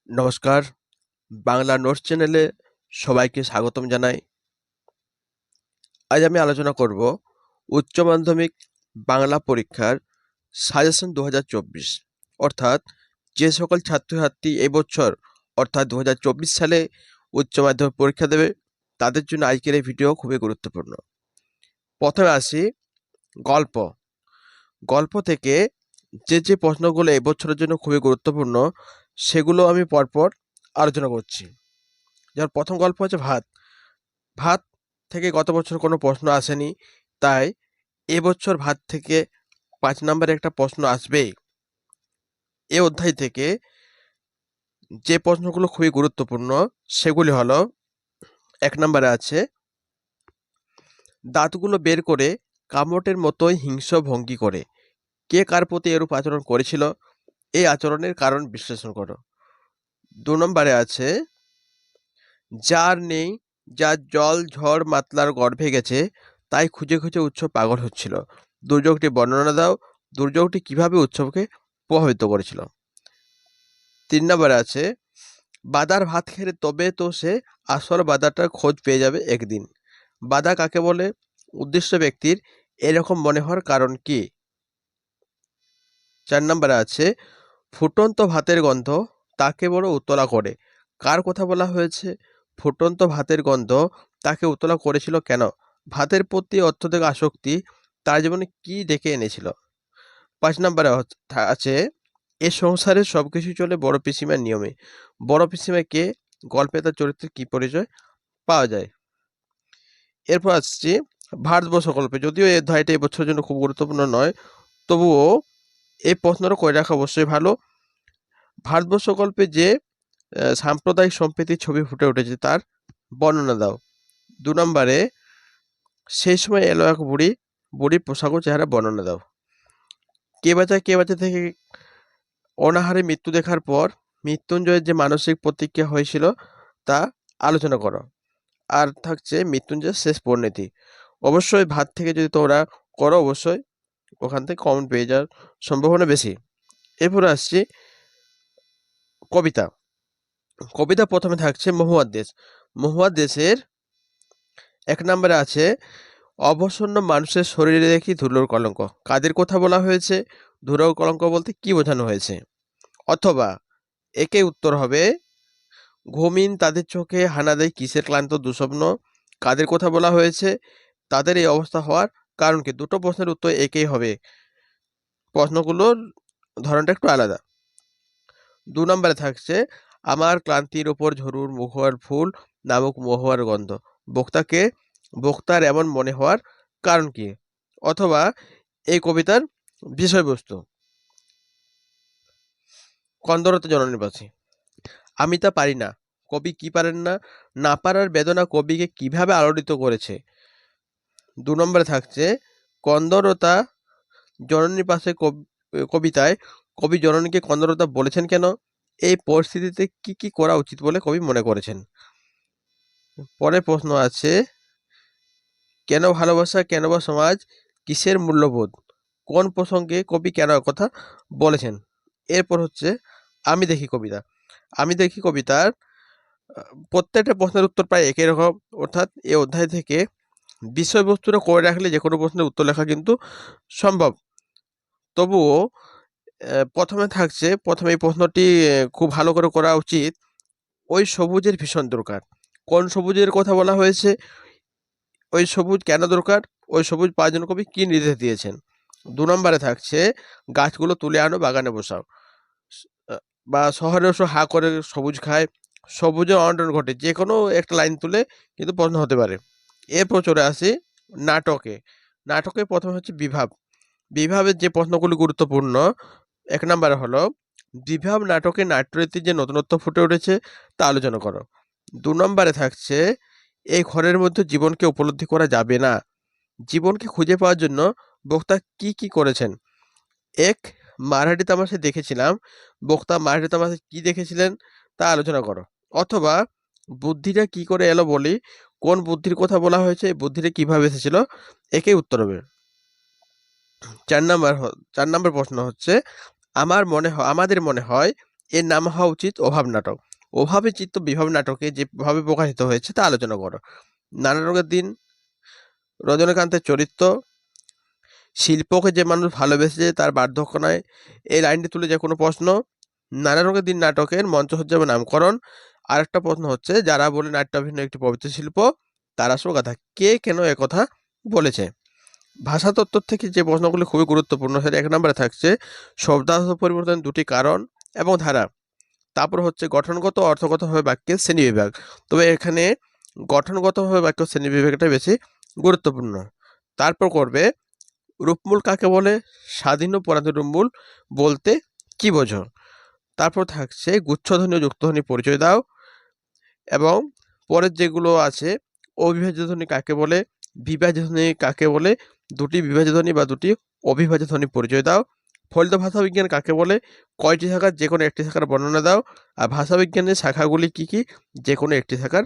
নমস্কার, বাংলা নোটস চ্যানেলে সবাইকে স্বাগতম জানাই। আজ আমি আলোচনা করব উচ্চ মাধ্যমিক বাংলা পরীক্ষার সাজেশন 2024, অর্থাৎ যে সকল ছাত্রছাত্রী এবছর অর্থাৎ 2024 সালে উচ্চ মাধ্যমিক পরীক্ষা দেবে তাদের জন্য আজকের এই ভিডিও খুবই গুরুত্বপূর্ণ। প্রথমে আসি গল্প। গল্প থেকে যে প্রশ্নগুলো এবছরের জন্য খুবই গুরুত্বপূর্ণ সেগুলো আমি পরপর আলোচনা করছি। যার প্রথম গল্প হচ্ছে ভাত। ভাত থেকে গত বছর কোনো প্রশ্ন আসেনি, তাই এবছর ভাত থেকে 5 নম্বরে একটা প্রশ্ন আসবেই। এ অধ্যায় থেকে যে প্রশ্নগুলো খুবই গুরুত্বপূর্ণ সেগুলি হলো, 1 নম্বরে আছে, দাঁতগুলো বের করে কামড়ের মতোই হিংস্র ভঙ্গি করে কে কার প্রতি এরূপ আচরণ করেছিল, এই আচরণের কারণ বিশ্লেষণ করো। 2 নম্বরে আছে, যার নেই, যার জল ঝড় মাতলার গর্ভে গেছে তাই খুঁজে খুঁজে উৎসব পাগল হচ্ছিল, দুর্যোগটি বর্ণনা দাও, দুর্যোগটি কিভাবে উৎসবকে প্রভাবিত করেছিল। 3 নম্বরে আছে, বাদার ভাত খেলে তবে তো সে আসল বাদাটার খোঁজ পেয়ে যাবে একদিন, বাদা কাকে বলে, উদ্দিষ্ট ব্যক্তির এরকম মনে হওয়ার কারণ কি। 4 নম্বরে আছে, ফুটন্ত ভাতের গন্ধ তাকে বড় উতলা করে, কার কথা বলা হয়েছে, ফুটন্ত ভাতের গন্ধ তাকে উতলা করেছিল কেন, ভাতের প্রতি অত্যধিক আসক্তি তার জীবনে কি ডেকে এনেছিল। 5 নম্বরে আছে, এ সংসারে সবকিছু চলে বড় পিসিমার নিয়মে, বড় পিসিমাকে গল্পে তার চরিত্রের কি পরিচয় পাওয়া যায়। এরপর আসছি ভারতবর্ষ গল্পে। যদিও এই অধ্যায়টা এই বছরের জন্য খুব গুরুত্বপূর্ণ নয়, তবুও এই প্রশ্নটা করে রাখা অবশ্যই ভালো। ভারতবর্ষ গল্পে যে সাম্প্রদায়িক সম্প্রীতির ছবি ফুটে উঠেছে তার বর্ণনা দাও। 2 নম্বরে, সেই সময় এলো এক বুড়ি, বুড়ির পোশাক ও চেহারা বর্ণনা দাও। কে বাঁচা থেকে অনাহারে মৃত্যু দেখার পর মৃত্যুঞ্জয়ের যে মানসিক প্রতিক্রিয়া হয়েছিল তা আলোচনা করো। আর থাকছে মৃত্যুঞ্জয়ের শেষ পরিণতি। অবশ্যই ভাত থেকে যদি তোমরা করো অবশ্যই ওখান থেকে কমেন্ট পেয়ে যাওয়ার সম্ভাবনা বেশি। এরপরে আসছি কবিতা। কবিতা প্রথমে থাকছে মহুয়ার দেশ। মহুয়ার দেশের 1 নম্বরে আছে, অবসন্ন মানুষের শরীরে দেখি ধুলোর কলঙ্ক, কাদের কথা বলা হয়েছে, ধুলোর কলঙ্ক বলতে কি বোঝানো হয়েছে। অথবা একে উত্তর হবে, ঘুমিন তাদের চোখে হানা দেয় কিসের ক্লান্ত দুঃস্বপ্ন, কাদের কথা বলা হয়েছে, তাদের এই অবস্থা হওয়ার কারণ কি। দুটো প্রশ্নের উত্তর একই হবে, প্রশ্নগুলোর ধরনটা একটু আলাদা। 2 নম্বরে থাকছে, আমার ক্লান্তির ওপর ঝরুর মহুয়ার ফুল নামক মহুয়ার গন্ধ, বক্তাকে, বক্তার এমন মনে হওয়ার কারণ কি। অথবা এই কবিতার বিষয়বস্তু, কন্দরত জননীবাসী। আমি তা পারি না, কবি কি পারেন না, না পারার বেদনা কবিকে কিভাবে আলোড়িত করেছে। 2 নম্বরে থাকছে, কন্দরতা জননীর পাশে কবিতায় কবি জননীকে কন্দরতা বলেছেন কেন, এই পরিস্থিতিতে কি কি করা উচিত বলে কবি মনে করেছেন। পরে প্রশ্ন আছে, কেন ভালোবাসা, কেন বা সমাজ, কিসের মূল্যবোধ, কোন প্রসঙ্গে কবি কেন কথা বলেছেন। এরপর হচ্ছে আমি দেখি কবিতা। আমি দেখি কবিতার প্রত্যেকটা প্রশ্নের উত্তর প্রায় একই রকম, অর্থাৎ এই অধ্যায় থেকে বিষয়বস্তুটা করে রাখলে যে কোনো প্রশ্নের উত্তর লেখা কিন্তু সম্ভব। তবুও প্রথমে থাকছে, প্রথমে এই প্রশ্নটি খুব ভালো করে করা উচিত, ওই সবুজের ভীষণ দরকার, কোন সবুজের কথা বলা হয়েছে, ওই সবুজ কেন দরকার, ওই সবুজ পাওয়ার জন্য কবি কি নির্দেশ দিয়েছেন। 2 নম্বরে থাকছে, গাছগুলো তুলে আনো বাগানে বসাও, বা শহরে এসে হা করে সবুজ খায়, সবুজে অনটন ঘটে, যে কোনো একটা লাইন তুলে কিন্তু প্রশ্ন হতে পারে। এরপর চলে আসি নাটকে। নাটকে প্রথমে হচ্ছে বিভাব। বিভাবের যে প্রশ্নগুলি গুরুত্বপূর্ণ, 1 নম্বরে হলো, বিভাব নাটকে নাট্যরীতির যে নতুনত্ব ফুটে উঠেছে তা আলোচনা করো। 2 নম্বরে থাকছে, এই ঘরের মধ্যে জীবনকে উপলব্ধি করা যাবে না, জীবনকে খুঁজে পাওয়ার জন্য বক্তা কি কি করেছেন। 1, মারাঠি তামাশা দেখেছিলাম, বক্তা মারাঠি তামাশায় কি দেখেছিলেন তা আলোচনা করো। অথবা বুদ্ধিটা কি করে এলো বলি, কোন বুদ্ধির কথা বলা হয়েছে, এই বুদ্ধিটা কিভাবে এসেছিল, একেই উত্তর হবে। 4 নম্বর প্রশ্ন হচ্ছে, আমাদের মনে হয় এর নাম হওয়া উচিত অভাব নাটক। অভাবে চিত্ত বিভাব নাটকে যেভাবে প্রকাশিত হয়েছে তা আলোচনা করো। নানা রঙের দিন, রজনীকান্তের চরিত্র, শিল্পকে যে মানুষ ভালোবেসেছে তার বার্ধক্য নয়, এই লাইনটি তুলে যে কোনো প্রশ্ন। নানা রঙের দিন নাটকের মঞ্চসজ্জা বা নামকরণ। আরেকটা প্রশ্ন হচ্ছে, যারা বলে নাট্যাভিনয় একটি পবিত্র শিল্প তারা আসল কথা, কে কেন একথা বলেছে। ভাষাতত্ত্ব থেকে যে প্রশ্নগুলি খুবই গুরুত্বপূর্ণ, সেটা 1 নম্বরে থাকছে শব্দার্থ পরিবর্তনের 2টি কারণ এবং ধারা। তারপর হচ্ছে গঠনগত ও অর্থগতভাবে বাক্যের শ্রেণীবিভাগ। তবে এখানে গঠনগতভাবে বাক্য শ্রেণীবিভাগটা বেশি গুরুত্বপূর্ণ। তারপর করবে রূপমূল কাকে বলে, স্বাধীন ও পরাধীন রূপমূল বলতে কি বোঝো। তারপর থাকছে গুচ্ছধ্বনি ও যুক্তধ্বনি পরিচয় দাও। এবং পরের যেগুলো আছে, অবিভাজ্য ধ্বনি কাকে বলে, বিভাজ্য ধ্বনি কাকে বলে, 2টি বিভাজ্য ধ্বনি বা 2টি অবিভাজ্য ধ্বনি পরিচয় দাও। ফলিত ভাষাবিজ্ঞান কাকে বলে, কয়টি শাখার যে কোনো একটি শাখার বর্ণনা দাও। আর ভাষাবিজ্ঞানের শাখাগুলি কি কি, যে কোনো একটি শাখার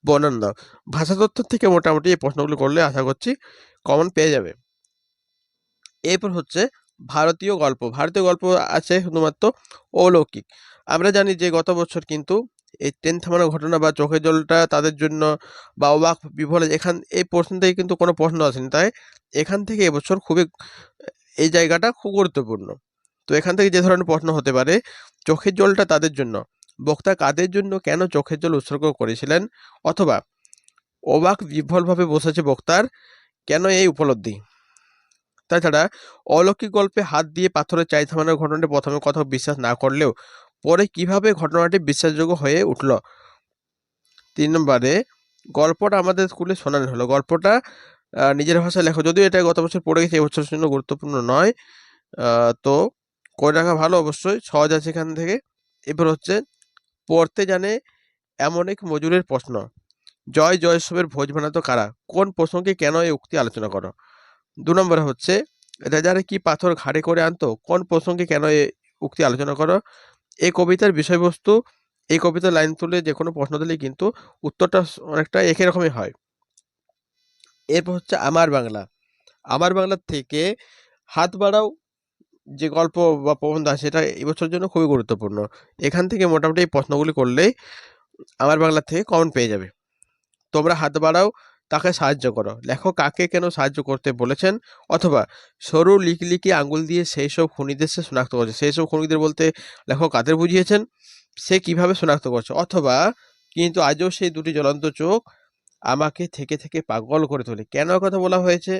বর্ণনা দাও। ভাষাতত্ত্ব থেকে মোটামুটি এই প্রশ্নগুলো করলে আশা করছি কমন পেয়ে যাবে। এরপর হচ্ছে ভারতীয় গল্প। ভারতীয় গল্প আছে শুধুমাত্র অলৌকিক। আমরা জানি যে গত বছর কিন্তু এই ট্রেন থামানোর ঘটনা বা চোখের জলটা তাদের জন্য, বা অবাক বিভোর, এই প্রশ্ন থেকে কিন্তু কোনো প্রশ্ন আসেনি। তাই এখান থেকে এবছর খুবই এই জায়গাটা খুব গুরুত্বপূর্ণ। তো এখান থেকে যে ধরনের প্রশ্ন হতে পারে, চোখের জলটা তাদের জন্য, বক্তা কাদের জন্য কেন চোখের জল উৎসর্গ করেছিলেন, অথবা অবাক বিহ্বলভাবে বসেছে বক্তার কেন এই উপলব্ধি। তাছাড়া অলৌকিক গল্পে হাত দিয়ে পাথরের চাই থামানোর ঘটনাটি প্রথমে কোথাও বিশ্বাস না করলেও পরে কিভাবে ঘটনাটি বিশ্বাসযোগ্য হয়ে উঠল। 3 নম্বরে গল্পটা আমাদের স্কুলে শোনানো হলো, গল্পটা নিজের ভাষায় লেখো। যদিও এটা গত বছর পড়ে গেছে, এবছরের জন্য গুরুত্বপূর্ণ নয়, তো করে রাখা ভালো, অবশ্যই সহজ আছে এখান থেকে। এরপর হচ্ছে পড়তে জানে এমন এক মজুরের প্রশ্ন, জয় জয়সবের ভোজ বানাতো কারা, কোন প্রসঙ্গে কেন এই উক্তি আলোচনা করো। 2 নম্বরে হচ্ছে রাজারা কি পাথর ঘাড়ে করে আনতো, কোন প্রসঙ্গে কেন এই উক্তি আলোচনা করো। এই কবিতার বিষয়বস্তু, এই কবিতার লাইন তুলে যে কোনো প্রশ্ন দিলেই কিন্তু উত্তরটা অনেকটা একই রকমই হয়। এরপর হচ্ছে আমার বাংলা। আমার বাংলা থেকে হাত বাড়াও যে গল্প বা প্রবন্ধ আছে, সেটা এবছরের জন্য খুবই গুরুত্বপূর্ণ। এখান থেকে মোটামুটি এই প্রশ্নগুলি করলেই আমার বাংলা থেকে কমন পেয়ে যাবে। তোমরা হাত বাড়াও, তাকে সাহায্য করো, লেখক কাকে কেন সাহায্য করতে বলেছেন, অথবা সরু লিকলিকে আঙ্গুল দিয়ে সেই সব খুনিদের সে শনাক্ত করছে। সেই সব খুনিদের বলতে লেখক কাদের বুঝিয়েছেন, সে কিভাবে শনাক্ত করছে। অথবা কিন্তু আজও সেই 2টি জ্বলন্ত চোখ আমাকে থেকে থেকে পাগল করে তোলে, কেন কথা বলা হয়েছে।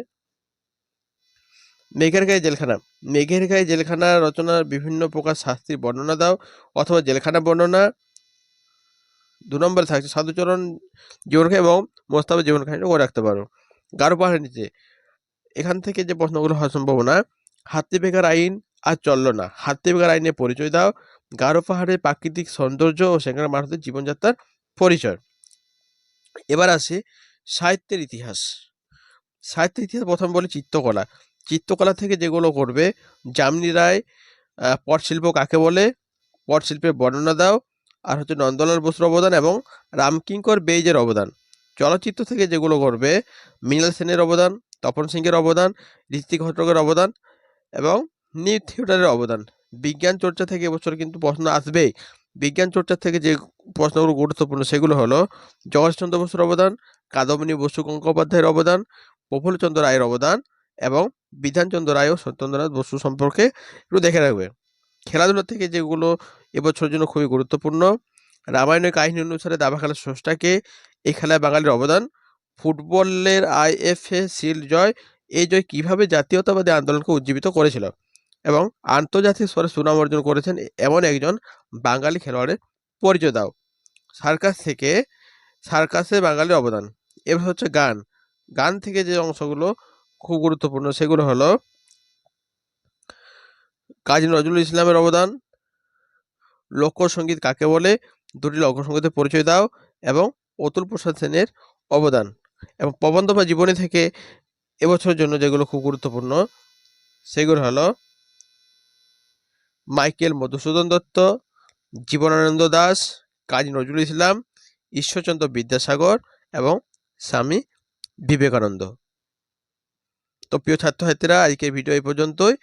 মেঘের গায়ে জেলখানা। মেঘের গায়ে জেলখানা রচনার বিভিন্ন প্রকার শাস্তির বর্ণনা দাও, অথবা জেলখানা বর্ণনা। 2 নম্বরে থাকছে সাধুচরণ জীবনকাহিনী এবং মোস্তাফা জীবন কাহিনী করে রাখতে পারো। গারো পাহাড়ের নিচে, এখান থেকে যে প্রশ্নগুলো হওয়ার সম্ভাবনা, হাতি বেগার আইন আর চলল না, হাতি বেগার আইনের পরিচয় দাও। গারো পাহাড়ের প্রাকৃতিক সৌন্দর্য ও সেখানে মানুষের জীবনযাত্রার পরিচয়। এবার আসে সাহিত্যের ইতিহাস। সাহিত্যের ইতিহাস প্রথম বলি চিত্রকলা। চিত্রকলা থেকে যেগুলো করবে, যামিনী রায় পটশিল্প কাকে বলে, পটশিল্পের বর্ণনা দাও। আর হচ্ছে নন্দলাল বসুর অবদান এবং রামকিঙ্কর বেইজের অবদান। চলচ্চিত্র থেকে যেগুলো করবে, মৃণাল সেনের অবদান, তপন সিংহের অবদান, ঋত্বিক ঘটকের অবদান এবং নিউ থিয়েটারের অবদান। বিজ্ঞান চর্চা থেকে এবছর কিন্তু প্রশ্ন আসবেই। বিজ্ঞান চর্চা থেকে যে প্রশ্নগুলো গুরুত্বপূর্ণ সেগুলো হলো জগৎচন্দ্র বসুর অবদান, কাদম্বিনী বসু গঙ্গোপাধ্যায়ের অবদান, প্রফুল্লচন্দ্র রায়ের অবদান এবং বিধানচন্দ্র রায় ও সত্যেন্দ্রনাথ বসু সম্পর্কে একটু দেখে রাখবে। খেলাধুলা থেকে যেগুলো এবছরের জন্য খুবই গুরুত্বপূর্ণ, রামায়ণের কাহিনী অনুসারে দাবা খেলার স্রষ্টাকে, এই খেলায় বাঙালির অবদান, ফুটবলের আইএফএ শিল্ড জয়, এই জয় কিভাবে জাতীয়তাবাদী আন্দোলনকে উজ্জীবিত করেছিল, এবং আন্তর্জাতিক স্তরে সুনাম অর্জন করেছেন এমন একজন বাঙালি খেলোয়াড়ের পরিচয় দাও। সার্কাস থেকে সার্কাসে বাঙালির অবদান। এবার হচ্ছে গান। গান থেকে যে অংশগুলো খুব গুরুত্বপূর্ণ সেগুলো হলো কাজী নজরুল ইসলামের অবদান, লোকসঙ্গীত কাকে বলে, 2টি লোকসঙ্গীতের পরিচয় দাও, এবং অতুল প্রসাদ সেনের অবদান। এবং প্রবন্ধ বা জীবনী থেকে এবছরের জন্য যেগুলো খুব গুরুত্বপূর্ণ সেগুলো হলো মাইকেল মধুসূদন দত্ত, জীবনানন্দ দাশ, কাজী নজরুল ইসলাম, ঈশ্বরচন্দ্র বিদ্যাসাগর এবং স্বামী বিবেকানন্দ। তো প্রিয় ছাত্রছাত্রীরা, আজকের ভিডিও এই পর্যন্তই।